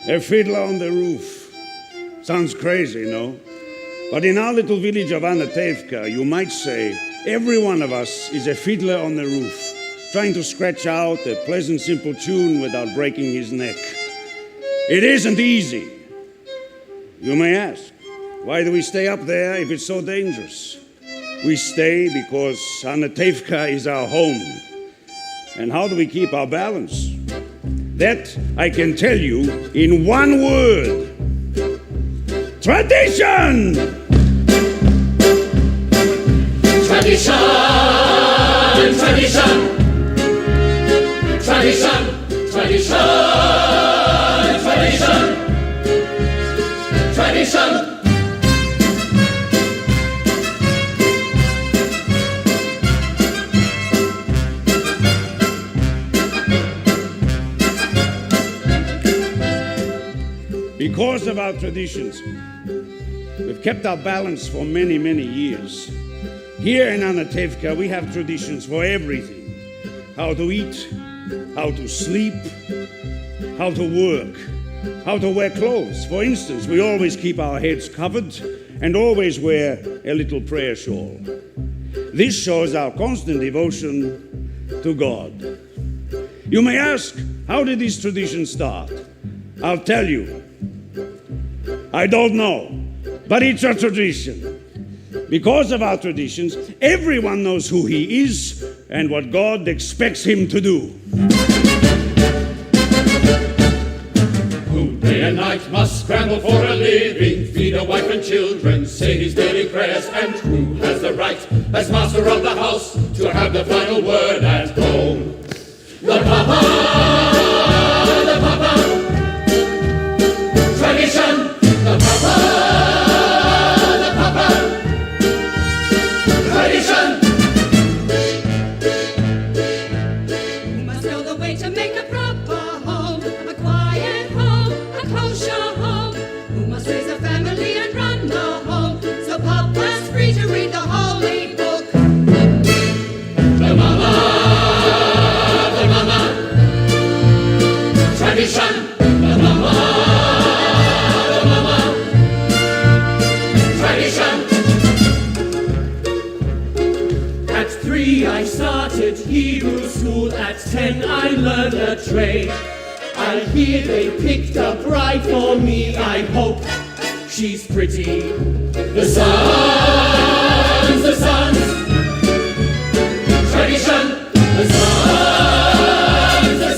A fiddler on the roof. Sounds crazy, no? But in our little village of Anatevka, you might say every one of us is a fiddler on the roof, trying to scratch out a pleasant, simple tune without breaking his neck. It isn't easy. You may ask, why do we stay up there if it's so dangerous? We stay because Anatevka is our home. And how do we keep our balance? That I can tell you in one word. Tradition! Tradition! Tradition! Tradition! Tradition! Tradition! Tradition! Because of our traditions, we've kept our balance for many, many years. Here in Anatevka, we have traditions for everything. How to eat, how to sleep, how to work, how to wear clothes. For instance, we always keep our heads covered and always wear a little prayer shawl. This shows our constant devotion to God. You may ask, how did this tradition start? I'll tell you. I don't know, but it's a tradition. Because of our traditions, everyone knows who he is and what God expects him to do. Who day and night must scramble for a living, feed a wife and children, say his daily prayers, and who has the right, as master of the house, to have the final word at home? The Papa! The Papa! Tradition! The Papa! The Papa! Tradition! You must know the way to make a proper home, a quiet home, a kosher home. Who must raise a family and run the home, so Papa's free to read the holy book. The Mama! The Mama! Tradition! The Mama! I started Hebrew school, at 10 I learned a trade. I hear they picked a bride for me, I hope she's pretty. The sons, tradition, the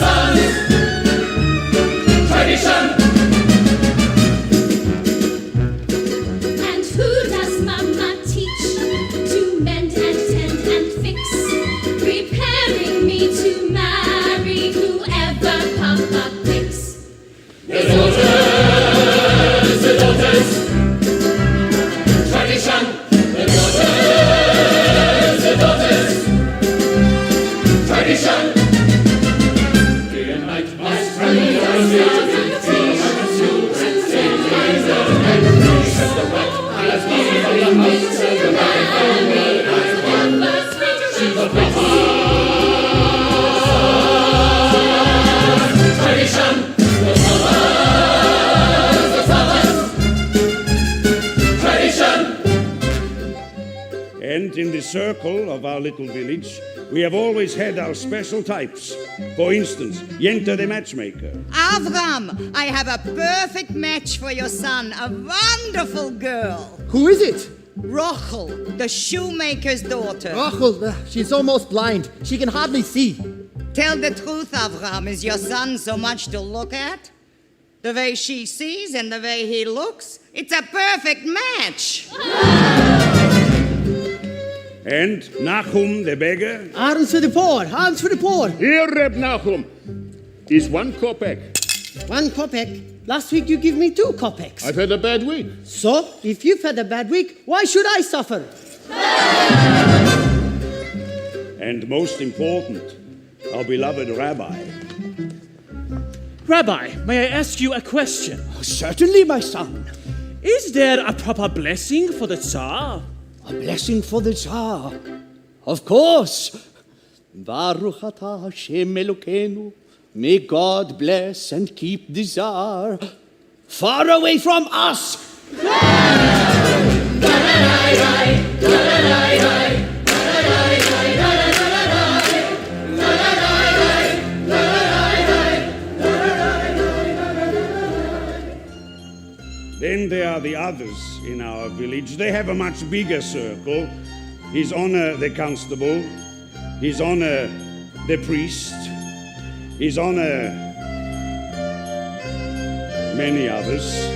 sons, tradition. And who does Mama teach to mend and tend and fix, preparing me to marry whoever Papa picks? The daughters, tradition. The daughters, tradition. Day and night must run for children, save and preach the right, as master of the house, the life and me, she's a Papa. Tradition, the tradition. And in the circle of our little village, we have always had our special types. For instance, Yenta the matchmaker. Avram, I have a perfect match for your son, a wonderful girl. Who is it? Rochel, the shoemaker's daughter. Rachel, she's almost blind. She can hardly see. Tell the truth, Avram, is your son so much to look at? The way she sees and the way he looks, it's a perfect match. And Nachum the beggar. Alms for the poor, alms for the poor. Here, Reb Nachum, is 1 kopeck. 1 kopeck. Last week you gave me 2 kopecks. I've had a bad week. So, if you've had a bad week, why should I suffer? And most important, our beloved rabbi. Rabbi, may I ask you a question? Certainly, my son. Is there a proper blessing for the Tsar? A blessing for the Tsar. Of course. Baruch atah Hashem Elokeinu, May God bless and keep the Tsar far away from us. Then there are the others in our village. They have a much bigger circle. His Honor the Constable, His Honor the Priest, His Honor many others.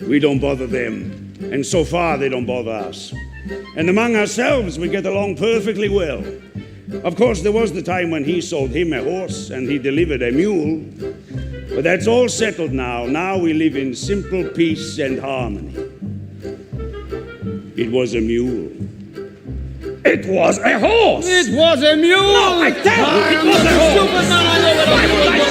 We don't bother them, and so far they don't bother us. And among ourselves we get along perfectly well. Of course, there was the time when he sold him a horse and he delivered a mule. But that's all settled now. Now we live in simple peace and harmony. It was a mule. It was a horse! It was a mule! No, I tell you, it was a horse! Stupid man, I know what I'm doing.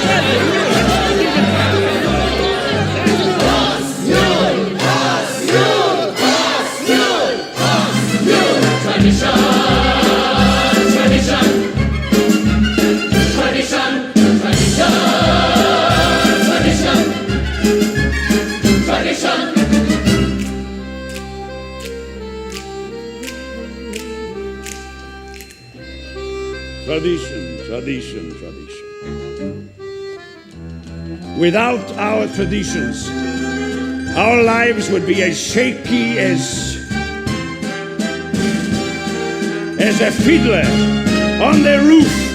Tradition, tradition, tradition. Without our traditions, our lives would be as shaky as a fiddler on the roof.